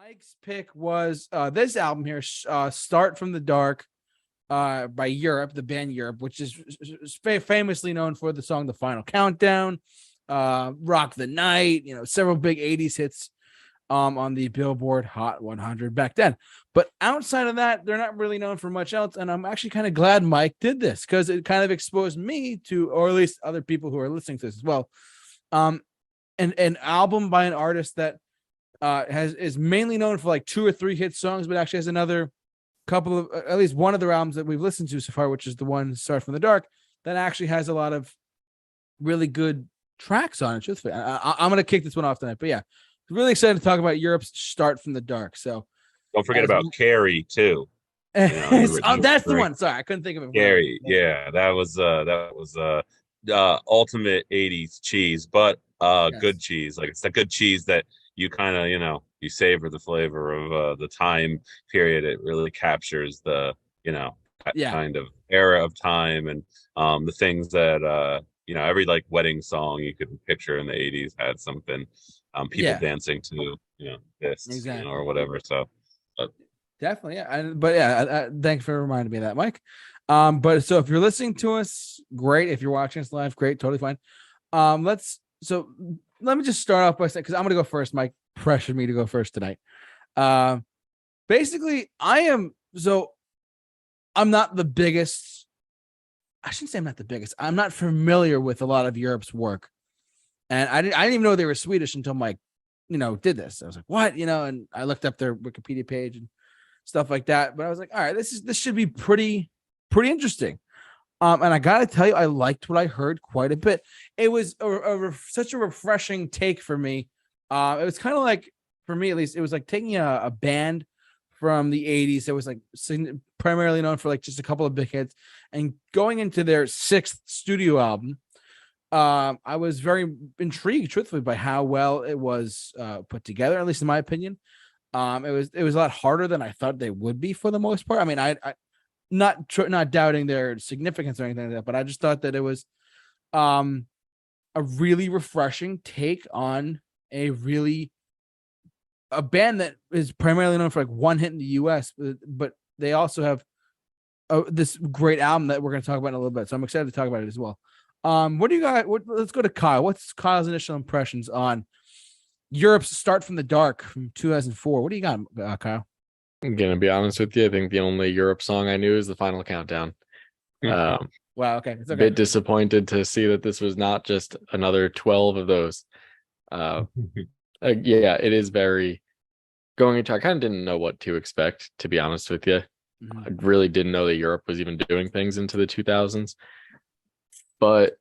Mike's pick was this album here, "Start from the Dark," by Europe, the band Europe, which is famously known for the song "The Final Countdown," "Rock the Night," several big '80s hits on the Billboard Hot 100 back then. But outside of that, they're not really known for much else. And I'm actually kind of glad Mike did this because it kind of exposed me to, or at least other people who are listening to this as well, an album by an artist that is mainly known for like 2 or 3 hit songs, but actually has another couple of, at least one of the albums that we've listened to so far, which is the one "Start from the Dark," that actually has a lot of really good tracks on it. Truthfully, I'm gonna kick this one off tonight, but yeah, really excited to talk about Europe's "Start from the Dark." So Don't forget about Carrie too. That's the one. Sorry, I couldn't think of it. Carrie, yeah, that was ultimate '80s cheese, but Yes. good cheese. Like it's the good cheese that you kind of you savor the flavor of the time period. It really captures the that Yeah. kind of era of time and the things that every like wedding song you could picture in the '80s had something people Yeah. dancing to this Exactly. or whatever. So but Definitely, yeah. But yeah, thanks for reminding me of that, Mike. But so if you're listening to us, great. If you're watching us live, great, totally fine. Let me just start off by saying, because I'm gonna go first. Mike pressured me to go first tonight. Basically, I'm not the biggest. I shouldn't say I'm not the biggest. I'm not familiar with a lot of Europe's work, and I didn't even know they were Swedish until Mike, did this. I was like, what, and I looked up their Wikipedia page and stuff like that. But I was like, all right, this should be pretty interesting. And I gotta tell you, I liked what I heard quite a bit. It was such a refreshing take for me. It was kind of like, for me at least, it was like taking a band from the '80s that was like primarily known for like just a couple of big hits and going into their 6th studio album. I was very intrigued, truthfully, by how well it was put together, at least in my opinion. It was a lot harder than I thought they would be for the most part. I mean, I not doubting their significance or anything like that, but I just thought that it was a really refreshing take on a band that is primarily known for like one hit in the US, but they also have this great album that we're going to talk about in a little bit. So I'm excited to talk about it as well. What do you got? Let's go to Kyle. What's Kyle's initial impressions on Europe's "Start from the Dark" from 2004? What do you got, Kyle? I'm gonna be honest with you. I think the only Europe song I knew is "The Final Countdown." Wow. Okay. It's okay. A bit disappointed to see that this was not just another 12 of those. Yeah, it is very going into. I kind of didn't know what to expect, to be honest with you. Mm-hmm. I really didn't know that Europe was even doing things into the 2000s. But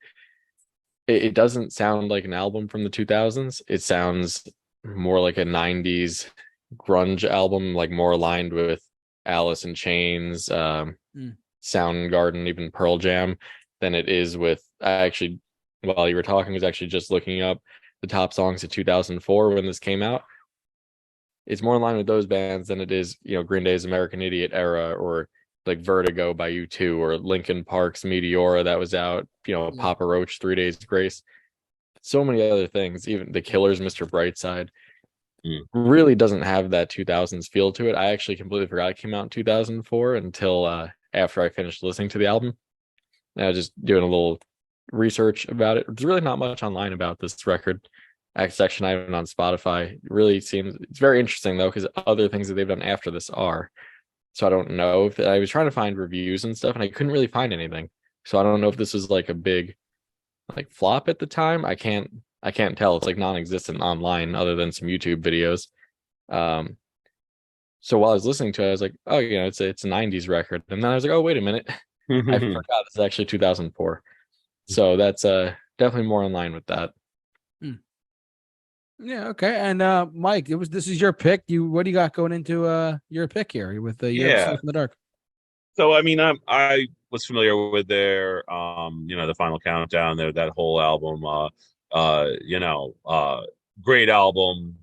it doesn't sound like an album from the 2000s. It sounds more like a 90s grunge album, like more aligned with Alice in Chains, Soundgarden, even Pearl Jam, than it is with. I actually, while you were talking, was actually just looking up the top songs of 2004 when this came out. It's more in line with those bands than it is, Green Day's American Idiot era, or like Vertigo by U2, or Linkin Park's Meteora that was out, Papa Roach, 3 Days Grace, so many other things. Even the Killers, Mr. Brightside, really doesn't have that 2000s feel to it. I actually completely forgot it came out in 2004 until after I finished listening to the album. And I was just doing a little research about it. There's really not much online about this record. It's actually not even on Spotify. It really seems, it's very interesting though, because other things that they've done after this are. So I don't know if I was trying to find reviews and stuff, and I couldn't really find anything. So I don't know if this was like a big like flop at the time. I can't tell. It's like non-existent online other than some YouTube videos. So while I was listening to it, I was like, oh, it's a 90s record. And then I was like, oh, wait a minute. I forgot this is actually 2004. So that's definitely more in line with that. Yeah, okay. And Mike, this is your pick. What do you got going into your pick here with the Europe in the Dark? So I mean, I was familiar with their the Final Countdown, that whole album, great album.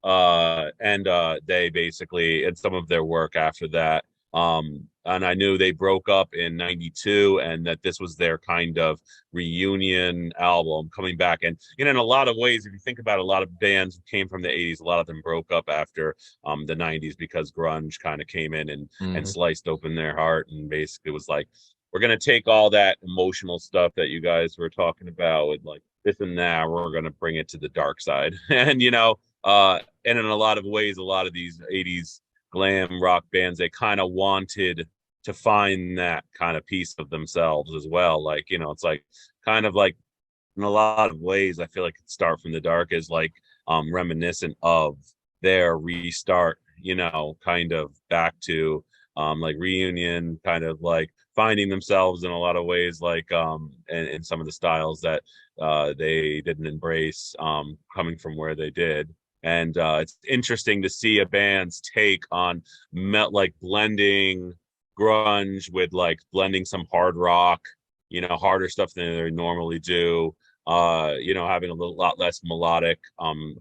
And they basically, and some of their work after that, And I knew they broke up in 92 and that this was their kind of reunion album coming back. And, you know, in a lot of ways, if you think about it, a lot of bands who came from the 80s, a lot of them broke up after the 90s because grunge kind of came in and Mhm. sliced open their heart and basically was like, we're going to take all that emotional stuff that you guys were talking about with like this and that, we're going to bring it to the dark side. And, you know, and in a lot of ways, a lot of these 80s glam rock bands, they kind of wanted to find that kind of piece of themselves as well. Like, you know, it's like kind of like in a lot of ways, I feel like Start from the Dark is like reminiscent of their restart, you know, kind of back to like reunion, kind of like finding themselves in a lot of ways, like in some of the styles that they didn't embrace coming from where they did. And it's interesting to see a band's take on like blending grunge with like blending some hard rock, you know, harder stuff than they normally do, you know, having a lot less melodic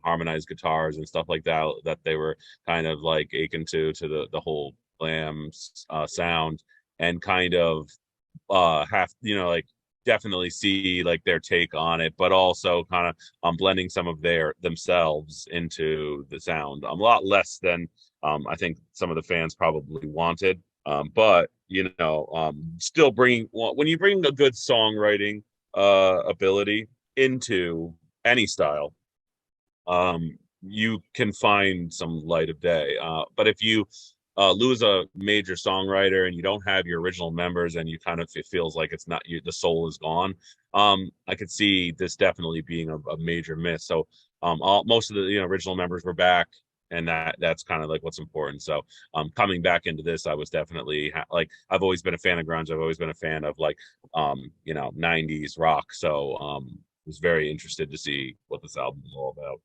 harmonized guitars and stuff like that that they were kind of like akin to the whole glam sound, and kind of have, you know, like definitely see like their take on it, but also kind of blending some of their themselves into the sound a lot less than I think some of the fans probably wanted. But you know, still bringing, when you bring a good songwriting ability into any style, you can find some light of day. But if you lose a major songwriter and you don't have your original members and you kind of, it feels like it's not you, the soul is gone. I could see this definitely being a major miss. So most of the, you know, original members were back, and that's kind of like what's important. So coming back into this, I was definitely like, I've always been a fan of grunge. I've always been a fan of like you know, 90s rock. So was very interested to see what this album is all about.